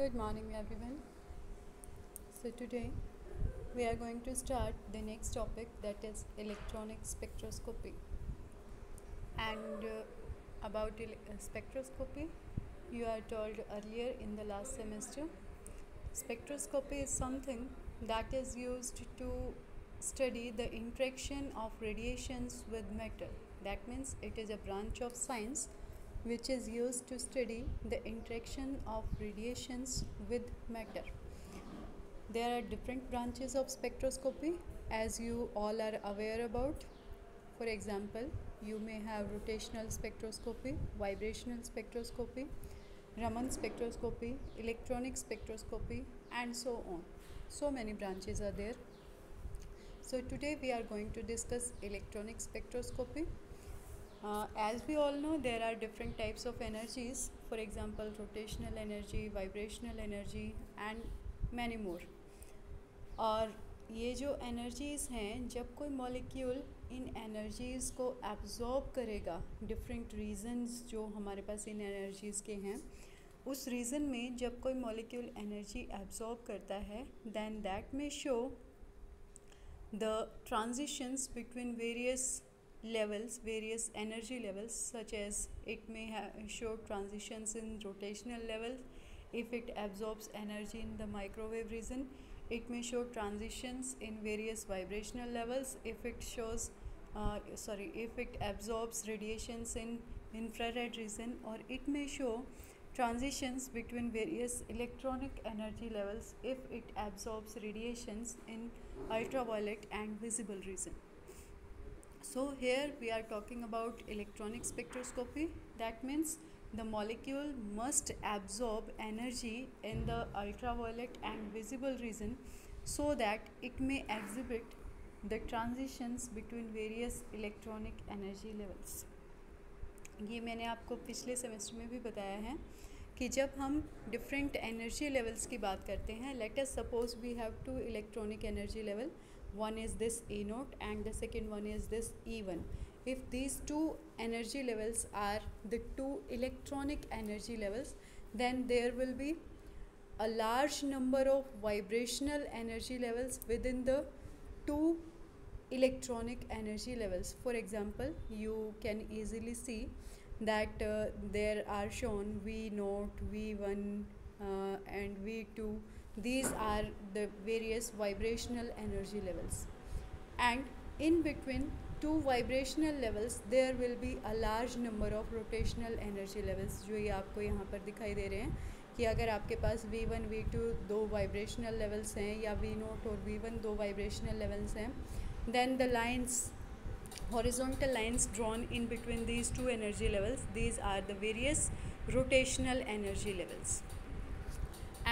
Good morning, everyone. So, today we are going to start the next topic, that is electronic spectroscopy. And about spectroscopy, you are told earlier in the last semester, spectroscopy is something that is used to study the interaction of radiations with matter. That means it is a branch of science which is used to study the interaction of radiations with matter. There are different branches of spectroscopy, as you all are aware about. For example, you may have rotational spectroscopy, vibrational spectroscopy, Raman spectroscopy, electronic spectroscopy, and so on. So many branches are there. So today we are going to discuss electronic spectroscopy. As we all know, there are different types of energies. For example, rotational energy, vibrational energy, and many more. और ये जो energies हैं, जब कोई molecule इन energies को absorb करेगा, different reasons जो हमारे पास इन एनर्जीज़ के हैं, उस रीज़न में जब कोई मॉलिक्यूल एनर्जी एब्जॉर्ब करता है, देन दैट में show the transitions between various levels, various energy levels, such as it may show transitions in rotational level. If it absorbs energy in the microwave region, it may show transitions in various vibrational levels. If it shows if it absorbs radiations in infrared region, or it may show transitions between various electronic energy levels if it absorbs radiations in ultraviolet and visible region. So here we are talking about electronic spectroscopy. That means the molecule must absorb energy in the ultraviolet and visible region so that it may exhibit the transitions between various electronic energy levels. ये मैंने आपको पिछले semester में भी बताया है कि जब हम डिफरेंट एनर्जी लेवल्स की बात करते हैं, let us suppose we have two electronic energy level. One is this E naught and the second one is this E1. If these two energy levels are the two electronic energy levels, then there will be a large number of vibrational energy levels within the two electronic energy levels. For example, you can easily see that there are shown V naught, V1 and V2. These are the various vibrational energy levels, and in between two vibrational levels there will be a large number of rotational energy levels, जो ये आपको यहाँ पर दिखाई दे रहे हैं कि अगर आपके पास V1, V2 दो vibrational levels हैं, या V naught और V1 दो vibrational levels हैं, then the lines, horizontal lines drawn in between these two energy levels, these are the various rotational energy levels.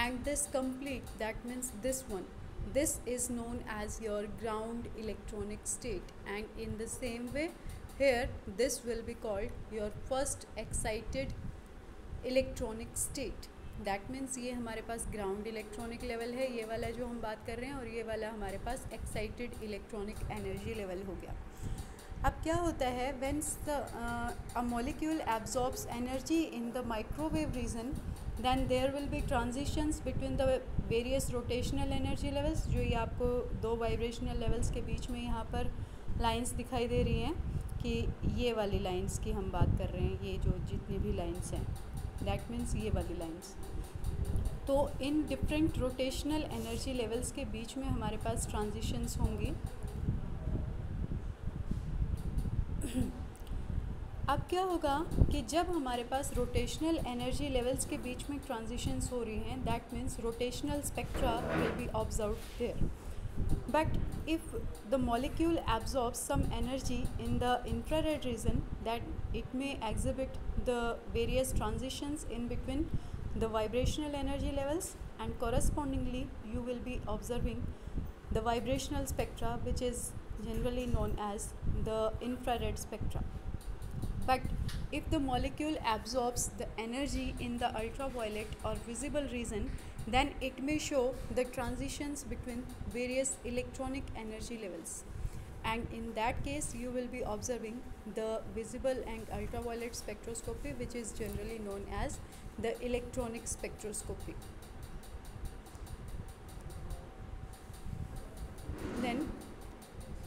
And this complete, that means this one, this is known as your ground electronic state, and in the same way here this will be called your first excited electronic state. That means ये हमारे पास ground electronic level है, ये वाला जो हम बात कर रहे हैं, और ये वाला हमारे पास excited electronic energy level हो गया. अब क्या होता है, when a molecule absorbs energy in the microwave region, then there will be transitions between the various rotational energy levels. जो ये आपको दो vibrational levels के बीच में यहाँ पर lines दिखाई दे रही हैं कि ये वाली lines की हम बात कर रहे हैं, ये जो जितनी भी lines हैं, that means ये वाली lines. तो इन different rotational energy levels के बीच में हमारे पास transitions होंगी. अब क्या होगा कि जब हमारे पास रोटेशनल एनर्जी लेवल्स के बीच में ट्रांजिशंस हो रही हैं, that means rotational spectra will be observed there. But if the molecule absorbs some energy in the infrared region, that it may exhibit the various transitions in between the vibrational energy levels, and correspondingly you will be observing the vibrational spectra, which is generally known as the infrared spectra. But if the molecule absorbs the energy in the ultraviolet or visible region, then it may show the transitions between various electronic energy levels, and in that case you will be observing the visible and ultraviolet spectroscopy, which is generally known as the electronic spectroscopy.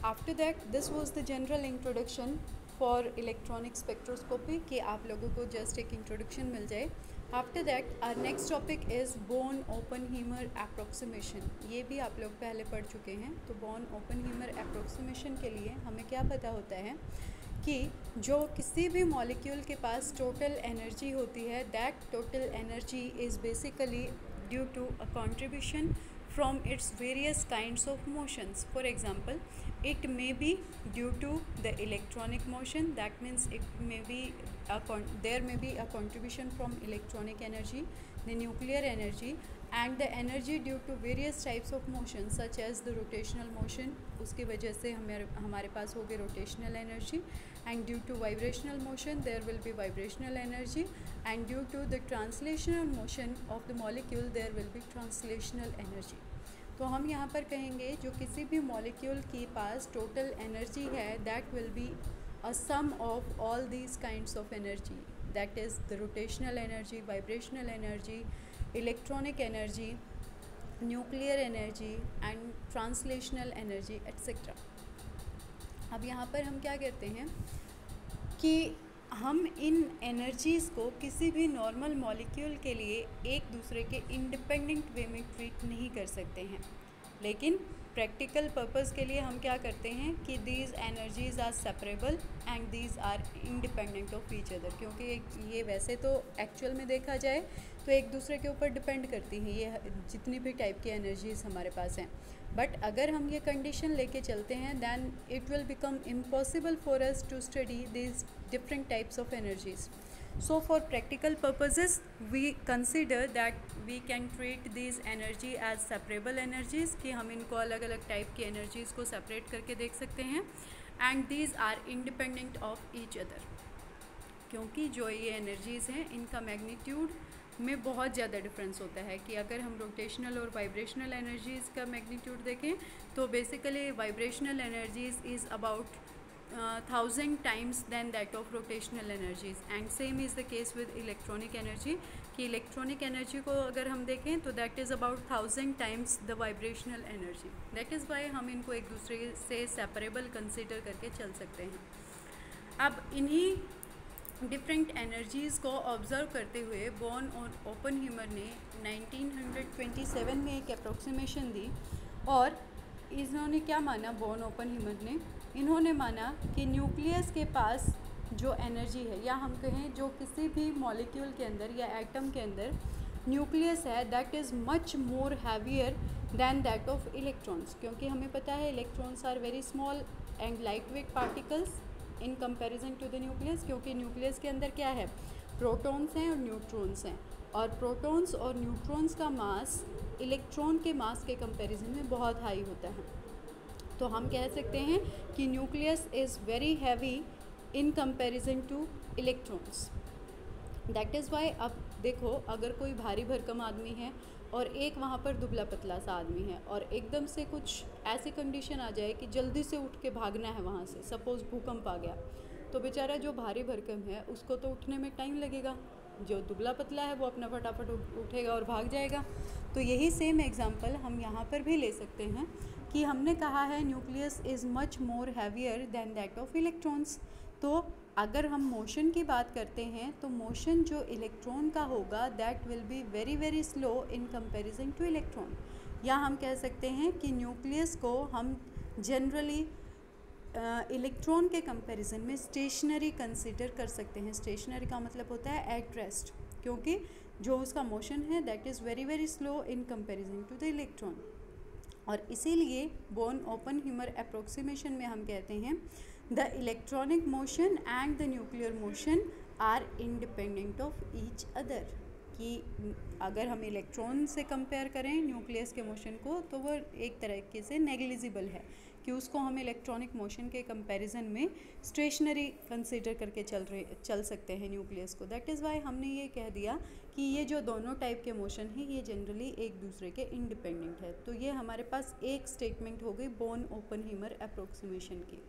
After that this was the general introduction for electronic spectroscopy, कि आप लोगों को just एक introduction मिल जाए. After that our next topic is Born Oppenheimer approximation. ये भी आप लोग पहले पढ़ चुके हैं. तो बोर्न ओपनहीमर अप्रोक्सीमेशन के लिए हमें क्या पता होता है कि जो किसी भी मॉलिक्यूल के पास टोटल एनर्जी होती है, that total energy is basically due to a contribution from its various kinds of motions. For example, it may be due to the electronic motion, that means it may be there may be a contribution from electronic energy, the nuclear energy, and the energy due to various types of motion such as the rotational motion. उसकी वजह से हमारे पास होगी rotational energy, and due to vibrational motion there will be vibrational energy, and due to the translational motion of the molecule there will be translational energy. तो हम यहाँ पर कहेंगे जो किसी भी मॉलिक्यूल के पास टोटल एनर्जी है, that will be a sum of all these kinds of energy, that is the rotational energy, vibrational energy, electronic energy, nuclear energy and translational energy etcetera. अब यहाँ पर हम क्या कहते हैं कि हम इन एनर्जीज़ को किसी भी नॉर्मल मॉलिक्यूल के लिए एक दूसरे के इंडिपेंडेंट वे में ट्रीट नहीं कर सकते हैं, लेकिन प्रैक्टिकल पर्पस के लिए हम क्या करते हैं कि these energies are separable and these are independent of each other. क्योंकि ये वैसे तो एक्चुअल में देखा जाए तो एक दूसरे के ऊपर डिपेंड करती हैं ये जितनी भी टाइप की एनर्जीज़ हमारे पास हैं. बट अगर हम ये कंडीशन लेके चलते हैं than it will become impossible for us to study these different types of energies. So for practical purposes we consider that we can treat these energy as separable energies, कि हम इनको अलग अलग टाइप की energies को separate करके देख सकते हैं, and these are independent of each other. क्योंकि जो ये energies हैं इनका magnitude में बहुत ज़्यादा डिफरेंस होता है. कि अगर हम रोटेशनल और वाइब्रेशनल एनर्जीज़ का मैग्नीट्यूड देखें तो basically vibrational energies is about 1000 times than that of rotational energies, and same is the case with electronic energy. कि electronic energy को अगर हम देखें तो that is about 1000 times the vibrational energy. That is why हम इनको एक दूसरे से separable consider करके चल सकते हैं. अब इन्हीं डिफरेंट एनर्जीज़ को ऑब्ज़र्व करते हुए बॉर्न और ओपनहीमर ने 1927 में एक अप्रोक्सीमेशन दी. और इन्होंने क्या माना, बॉर्न ओपनहीमर ने इन्होंने माना कि न्यूक्लियस के पास जो एनर्जी है, या हम कहें जो किसी भी मॉलिक्यूल के अंदर या एटम के अंदर न्यूक्लियस है, that is much more heavier than that of electrons. क्योंकि हमें पता है electrons are very small and light weight particles in comparison to the nucleus. क्योंकि न्यूक्लियस के अंदर क्या है, प्रोटॉन्स हैं और न्यूट्रॉन्स हैं, और प्रोटॉन्स और न्यूट्रॉन्स का मास इलेक्ट्रॉन के मास के कंपैरिजन में बहुत हाई होता है. तो हम कह सकते हैं कि nucleus is very heavy in comparison two electrons. That is why अब देखो, अगर कोई भारी भरकम आदमी है और एक वहाँ पर दुबला पतला सा आदमी है, और एकदम से कुछ ऐसी कंडीशन आ जाए कि जल्दी से उठ के भागना है वहाँ से, सपोज़ भूकंप आ गया, तो बेचारा जो भारी भरकम है उसको तो उठने में टाइम लगेगा, जो दुबला पतला है वो अपना फटाफट उठेगा और भाग जाएगा. तो यही सेम एग्जांपल हम यहाँ पर भी ले सकते हैं कि हमने कहा है nucleus is much more heavier than that of electrons. तो अगर हम मोशन की बात करते हैं तो मोशन जो इलेक्ट्रॉन का होगा that will be very very slow in comparison two electron. या हम कह सकते हैं कि न्यूक्लियस को हम जनरली इलेक्ट्रॉन के कंपैरिजन में स्टेशनरी कंसिडर कर सकते हैं. स्टेशनरी का मतलब होता है एट रेस्ट, क्योंकि जो उसका मोशन है that is very very slow in comparison to the electron. और इसीलिए बॉर्न ओपनहीमर अप्रोक्सीमेशन में हम कहते हैं the electronic motion and the nuclear motion are independent of each other. कि अगर हम इलेक्ट्रॉन से कंपेयर करें न्यूक्लियस के मोशन को तो वो एक तरीके से नेग्लिजिबल है, कि उसको हम इलेक्ट्रॉनिक मोशन के कंपैरिजन में स्टेशनरी कंसीडर करके चल सकते हैं न्यूक्लियस को. दैट इज़ वाई हमने ये कह दिया कि ये जो दोनों टाइप के मोशन हैं ये जनरली एक दूसरे के इंडिपेंडेंट है. तो ये हमारे पास एक स्टेटमेंट हो गई बॉर्न ओपनहीमर अप्रोक्सीमेशन की.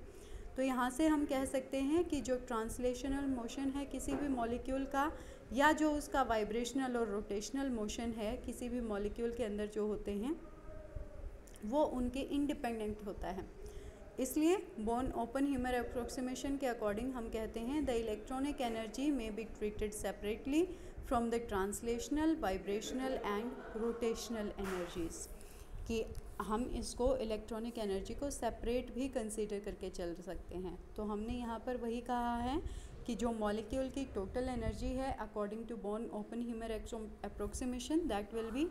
तो यहाँ से हम कह सकते हैं कि जो ट्रांसलेशनल मोशन है किसी भी मॉलिक्यूल का, या जो उसका वाइब्रेशनल और रोटेशनल मोशन है किसी भी मॉलिक्यूल के अंदर जो होते हैं, वो उनके इंडिपेंडेंट होता है. इसलिए बोर्न ओपनहीमर अप्रोक्सीमेशन के अकॉर्डिंग हम कहते हैं द इलेक्ट्रॉनिक एनर्जी में be treated separately from the translational, vibrational and rotational energies, कि हम इसको इलेक्ट्रॉनिक एनर्जी को सेपरेट भी कंसीडर करके चल सकते हैं। तो हमने यहाँ पर वही कहा है कि जो मॉलिक्यूल की टोटल एनर्जी है according to Born Oppenheimer approximation that will be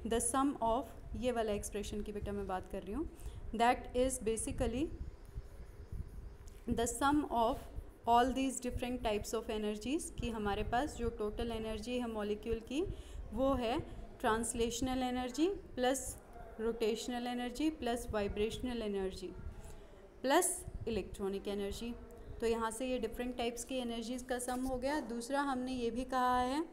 the sum of, ये वाला एक्सप्रेशन की बेटा मैं बात कर रही हूँ, that is basically the sum of all these different types of energies, कि हमारे पास जो टोटल एनर्जी है मॉलिक्यूल की वो है translational energy plus rotational energy plus vibrational energy plus electronic energy. तो यहाँ से ये डिफरेंट टाइप्स की एनर्जीज़ का सम हो गया। दूसरा हमने ये भी कहा है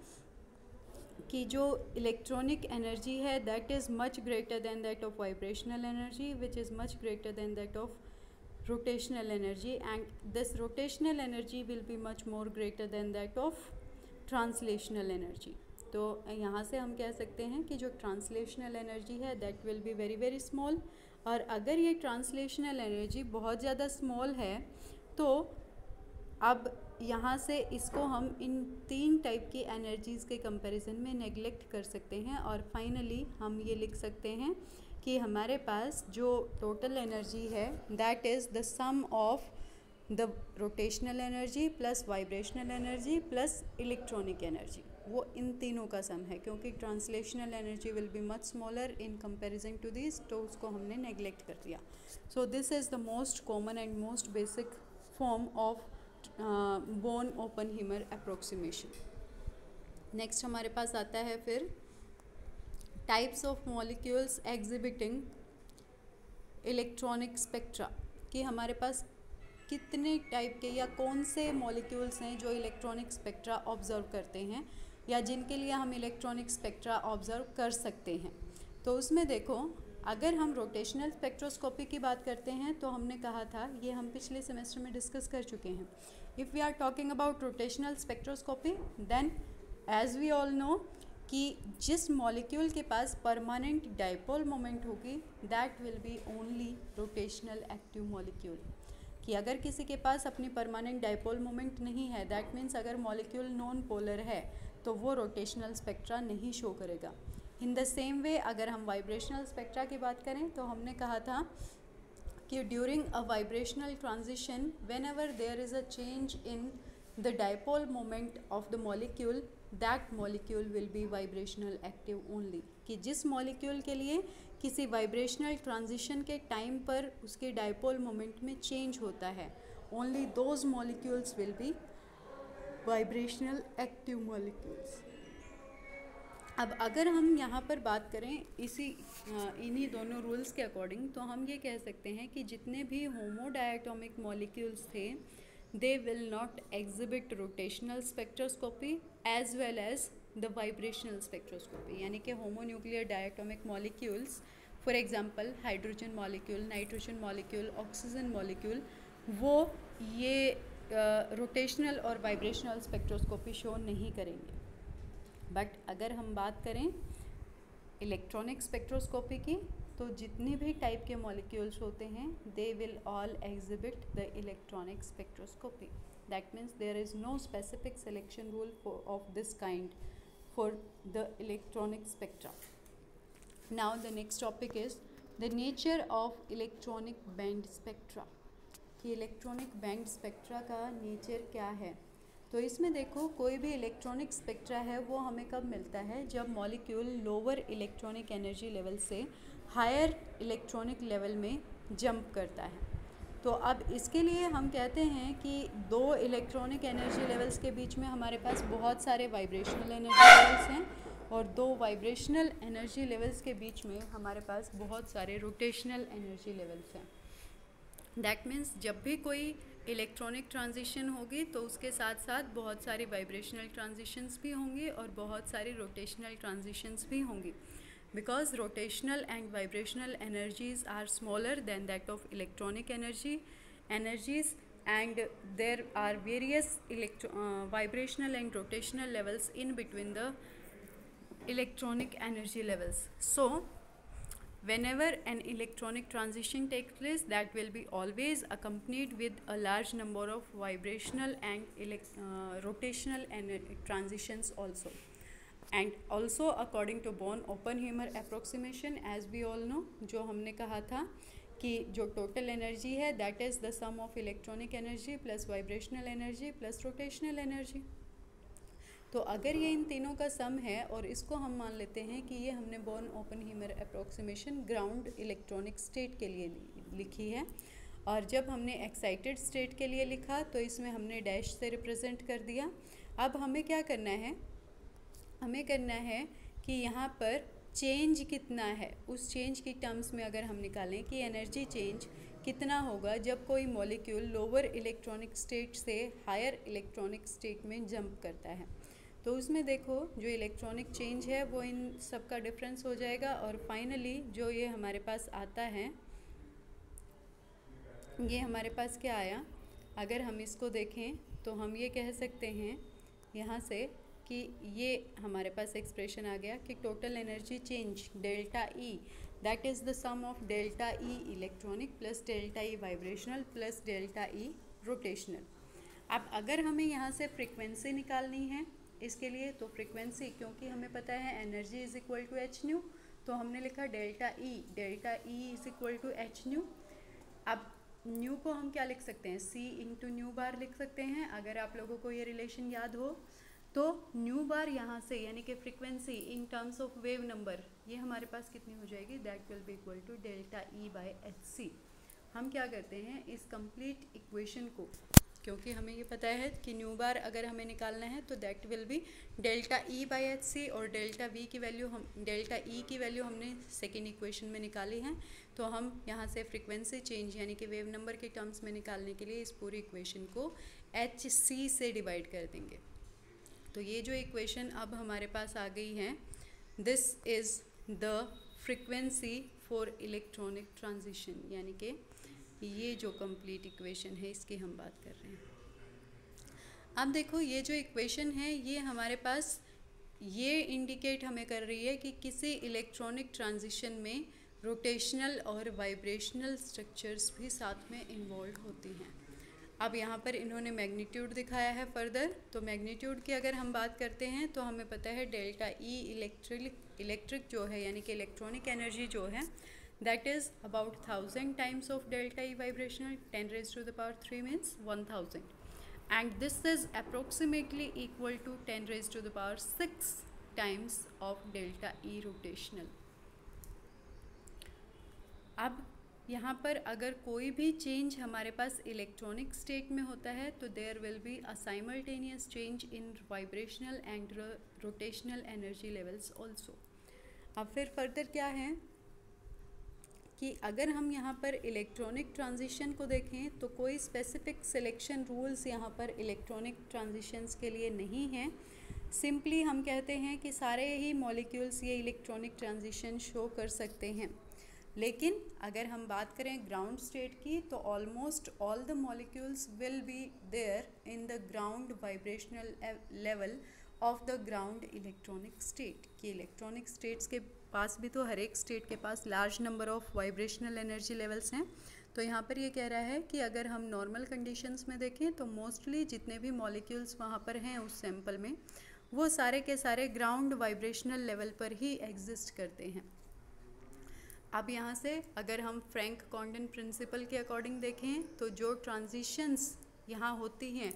कि जो इलेक्ट्रॉनिक एनर्जी है that is much greater than that of vibrational energy which is much greater than that of rotational energy, and this rotational energy will be much more greater than that of translational energy. तो यहाँ से हम कह सकते हैं कि जो translational energy है that will be very very small, और अगर ये ट्रांसलेशनल एनर्जी बहुत ज़्यादा स्मॉल है तो अब यहाँ से इसको हम इन तीन टाइप की एनर्जीज़ के कंपैरिजन में नेगलेक्ट कर सकते हैं, और फाइनली हम ये लिख सकते हैं कि हमारे पास जो टोटल एनर्जी है that is the sum of the rotational energy plus vibrational energy plus electronic energy, वो इन तीनों का सम है, क्योंकि translational energy will be much smaller in comparison to this, तो उसको हमने नेगलेक्ट कर दिया। So this is the most common and most basic form of Born Oppenheimer approximation. Next हमारे पास आता है फिर types of molecules exhibiting electronic spectra, कि हमारे पास कितने टाइप के या कौन से मॉलिक्यूल्स हैं जो इलेक्ट्रॉनिक स्पेक्ट्रा ऑब्जर्व करते हैं या जिनके लिए हम इलेक्ट्रॉनिक स्पेक्ट्रा ऑब्जर्व कर सकते हैं। तो उसमें देखो, अगर हम रोटेशनल स्पेक्ट्रोस्कोपी की बात करते हैं तो हमने कहा था, ये हम पिछले सेमेस्टर में डिस्कस कर चुके हैं, if we are talking about rotational spectroscopy then as we all know कि जिस मॉलिक्यूल के पास परमानेंट डाइपोल मोमेंट होगी that will be only rotational active molecule, कि अगर किसी के पास अपनी परमानेंट डाइपोल मोमेंट नहीं है दैट मीन्स अगर मॉलिक्यूल नॉन पोलर है तो वो रोटेशनल स्पेक्ट्रा नहीं शो करेगा। इन द सेम वे अगर हम वाइब्रेशनल स्पेक्ट्रा की बात करें तो हमने कहा था कि during a vibrational transition whenever there is a change in the dipole moment of the molecule that molecule will be vibrational active only, कि जिस मॉलिक्यूल के लिए किसी वाइब्रेशनल ट्रांजिशन के टाइम पर उसके डाइपोल मोमेंट में चेंज होता है only those molecules will be vibrational active molecules. अब अगर हम यहाँ पर बात करें इन्हीं दोनों रूल्स के अकॉर्डिंग तो हम ये कह सकते हैं कि जितने भी होमोडायटोमिक मॉलिक्यूल्स थे they will not exhibit rotational spectroscopy as well as the vibrational spectroscopy, यानी कि homonuclear diatomic molecules for example hydrogen molecule, nitrogen molecule, oxygen molecule, वो ये रोटेशनल और वाइब्रेशनल स्पेक्ट्रोस्कोपी शो नहीं करेंगे। बट अगर हम बात करें इलेक्ट्रॉनिक स्पेक्ट्रोस्कोपी की तो जितने भी टाइप के मॉलिक्यूल्स होते हैं they will all exhibit the electronic spectroscopy, that means there is no specific selection rule of this kind for the electronic spectra. Now the next topic is the nature of electronic band spectra, कि electronic band spectra का nature क्या है। तो इसमें देखो, कोई भी electronic spectra है वो हमें कब मिलता है, जब molecule lower electronic energy level से हायर इलेक्ट्रॉनिक लेवल में जंप करता है। तो अब इसके लिए हम कहते हैं कि दो इलेक्ट्रॉनिक एनर्जी लेवल्स के बीच में हमारे पास बहुत सारे वाइब्रेशनल एनर्जी लेवल्स हैं और दो वाइब्रेशनल एनर्जी लेवल्स के बीच में हमारे पास बहुत सारे रोटेशनल एनर्जी लेवल्स हैं। दैट मीन्स जब भी कोई इलेक्ट्रॉनिक ट्रांजिशन होगी तो उसके साथ साथ बहुत सारी वाइब्रेशनल ट्रांजिशंस भी होंगी और बहुत सारी रोटेशनल ट्रांजिशंस भी होंगी, because rotational and vibrational energies are smaller than that of electronic energies and there are various vibrational and rotational levels in between the electronic energy levels. So Whenever an electronic transition takes place, that will be always accompanied with a large number of vibrational and rotational transitions also. And also according to Born-Oppenheimer approximation, as we all know, जो हमने कहा था कि जो total energy है that is the sum of electronic energy plus vibrational energy plus rotational energy. तो अगर ये इन तीनों का सम है और इसको हम मान लेते हैं कि ये हमने बॉर्न-ओपेनहीमर अप्रोक्सीमेशन ग्राउंड इलेक्ट्रॉनिक स्टेट के लिए लिखी है, और जब हमने एक्साइटेड स्टेट के लिए लिखा तो इसमें हमने डैश से रिप्रेजेंट कर दिया। अब हमें क्या करना है, हमें करना है कि यहाँ पर चेंज कितना है, उस चेंज की टर्म्स में अगर हम निकालें कि एनर्जी चेंज कितना होगा जब कोई मॉलिक्यूल लोअर इलेक्ट्रॉनिक स्टेट से हायर इलेक्ट्रॉनिक स्टेट में जंप करता है, तो उसमें देखो जो इलेक्ट्रॉनिक चेंज है वो इन सब का डिफरेंस हो जाएगा, और फाइनली जो ये हमारे पास आता है, ये हमारे पास क्या आया, अगर हम इसको देखें तो हम ये कह सकते हैं यहाँ से कि ये हमारे पास एक्सप्रेशन आ गया कि total energy change delta E, that is the sum of delta E electronic plus delta E vibrational plus delta E rotational. अब अगर हमें यहाँ से फ्रीक्वेंसी निकालनी है इसके लिए, तो फ्रीक्वेंसी क्योंकि हमें पता है energy is equal to h nu, तो हमने लिखा delta E is equal to h nu. अब न्यू को हम क्या लिख सकते हैं, सी इंटू न्यू बार लिख सकते हैं। अगर आप लोगों को ये रिलेशन याद हो तो न्यू बार यहाँ से यानी कि frequency in terms of wave number ये हमारे पास कितनी हो जाएगी, that will be equal to delta E by h c. हम क्या करते हैं इस कंप्लीट इक्वेशन को, क्योंकि हमें ये पता है कि न्यू बार अगर हमें निकालना है तो that will be delta E by h c, और डेल्टा वी की वैल्यू हम डेल्टा ई की वैल्यू हमने सेकेंड इक्वेशन में निकाली है, तो हम यहाँ से फ्रीक्वेंसी चेंज यानी कि वेव नंबर के टर्म्स में निकालने के लिए इस पूरी इक्वेशन को एच सी से डिवाइड कर देंगे। तो ये जो इक्वेशन अब हमारे पास आ गई है, this is the frequency for electronic transition, यानी कि ये जो कंप्लीट इक्वेशन है इसकी हम बात कर रहे हैं। अब देखो ये जो इक्वेशन है ये हमारे पास ये इंडिकेट हमें कर रही है कि किसी इलेक्ट्रॉनिक ट्रांजिशन में रोटेशनल और वाइब्रेशनल स्ट्रक्चर्स भी साथ में इन्वॉल्व होती हैं। अब यहाँ पर इन्होंने मैग्नीट्यूड दिखाया है फर्दर, तो मैग्नीट्यूड की अगर हम बात करते हैं तो हमें पता है डेल्टा ई इलेक्ट्रिक जो है यानी कि इलेक्ट्रॉनिक एनर्जी जो है that is about 1000 times of delta E vibrational, 10 raised to the power 3 means 1000, and this is approximately equal to 10 raised to the power 6 times of delta E rotational। अब यहाँ पर अगर कोई भी चेंज हमारे पास electronic state में होता है तो there will be a simultaneous change in vibrational and rotational energy levels also. अब फिर फर्दर क्या है कि अगर हम यहाँ पर इलेक्ट्रॉनिक ट्रांजिशन को देखें तो कोई स्पेसिफिक सिलेक्शन रूल्स यहाँ पर इलेक्ट्रॉनिक ट्रांजिशंस के लिए नहीं हैं। सिंपली हम कहते हैं कि सारे ही मॉलिक्यूल्स ये इलेक्ट्रॉनिक ट्रांजिशन शो कर सकते हैं, लेकिन अगर हम बात करें ग्राउंड स्टेट की तो almost all the molecules will be there in the ground vibrational level of the ground electronic state. कि इलेक्ट्रॉनिक स्टेट्स के पास भी तो हर एक स्टेट के पास large number of vibrational energy levels हैं। तो यहाँ पर ये कह रहा है कि अगर हम नॉर्मल कंडीशंस में देखें तो मोस्टली जितने भी मॉलिक्यूल्स वहाँ पर हैं उस सैंपल में वो सारे के सारे ग्राउंड वाइब्रेशनल लेवल पर ही एग्जिस्ट करते हैं। अब यहाँ से अगर हम फ्रैंक कॉन्डन प्रिंसिपल के अकॉर्डिंग देखें तो जो ट्रांजिशंस यहाँ होती हैं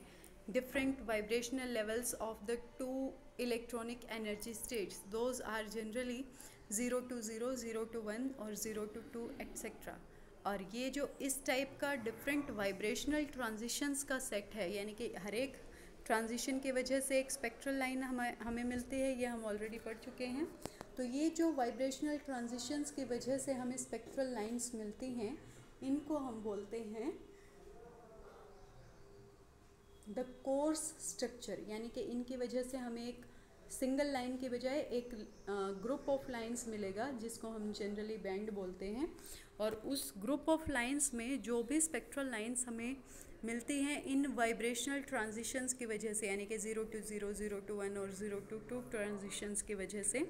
different vibrational levels of the two electronic energy states, those are generally 0 to 0, 0 to 1 और 0 to 2 etc. और ये जो इस टाइप का डिफरेंट वाइब्रेशनल ट्रांजिशंस का सेट है, यानी कि हर एक ट्रांजिशन की वजह से एक स्पेक्ट्रल लाइन हमें मिलती है, ये हम ऑलरेडी पढ़ चुके हैं। तो ये जो वाइब्रेशनल ट्रांजिशंस की वजह से हमें स्पेक्ट्रल लाइंस मिलती हैं इनको हम बोलते हैं द कोर्स स्ट्रक्चर, यानी कि इनकी वजह से हमें एक सिंगल लाइन के बजाय एक ग्रुप ऑफ लाइंस मिलेगा जिसको हम जनरली बैंड बोलते हैं। और उस ग्रुप ऑफ लाइंस में जो भी स्पेक्ट्रल लाइंस हमें मिलती हैं इन वाइब्रेशनल ट्रांजिशंस की वजह से, यानी कि 0 to 0, 0 to 1 और 0 to 2 ट्रांजिशंस की वजह से,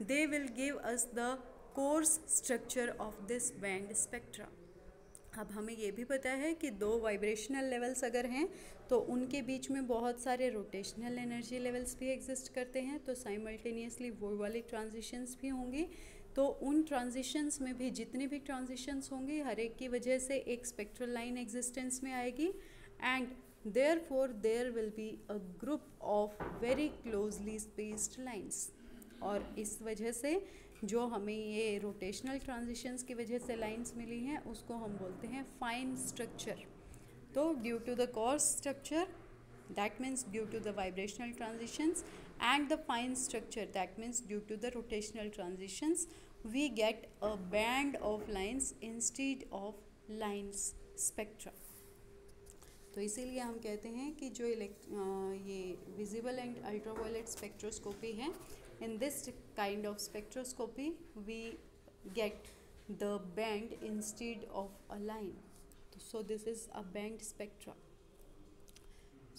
they will give us the coarse structure of this band spectra. अब हमें ये भी पता है कि दो वाइब्रेशनल लेवल्स अगर हैं तो उनके बीच में बहुत सारे रोटेशनल एनर्जी लेवल्स भी एग्जिस्ट करते हैं, तो साइमल्टेनियसली वो वाली ट्रांजिशंस भी होंगी। तो उन ट्रांजिशंस में भी जितने भी ट्रांजिशंस होंगे हर एक की वजह से एक स्पेक्ट्रल लाइन एग्जिस्टेंस में आएगी, and therefore there will be a group of very closely spaced lines. और इस वजह से जो हमें ये रोटेशनल ट्रांजिशंस की वजह से लाइंस मिली हैं उसको हम बोलते हैं फाइन स्ट्रक्चर। तो due to the coarse structure, that means due to the vibrational transitions, and the fine structure, that means due to the rotational transitions, we get a band of lines instead of lines spectra. तो इसीलिए हम कहते हैं कि जो ये visible and ultraviolet spectroscopy है, in this kind of spectroscopy we get the band instead of a line. So this is a band spectra.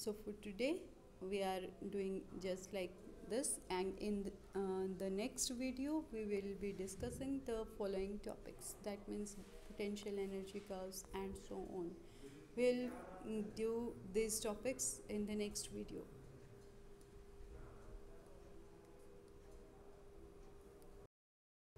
So for today we are doing just like this, and in the next video we will be discussing the following topics, that means potential energy curves and so on. We'll do these topics in the next video.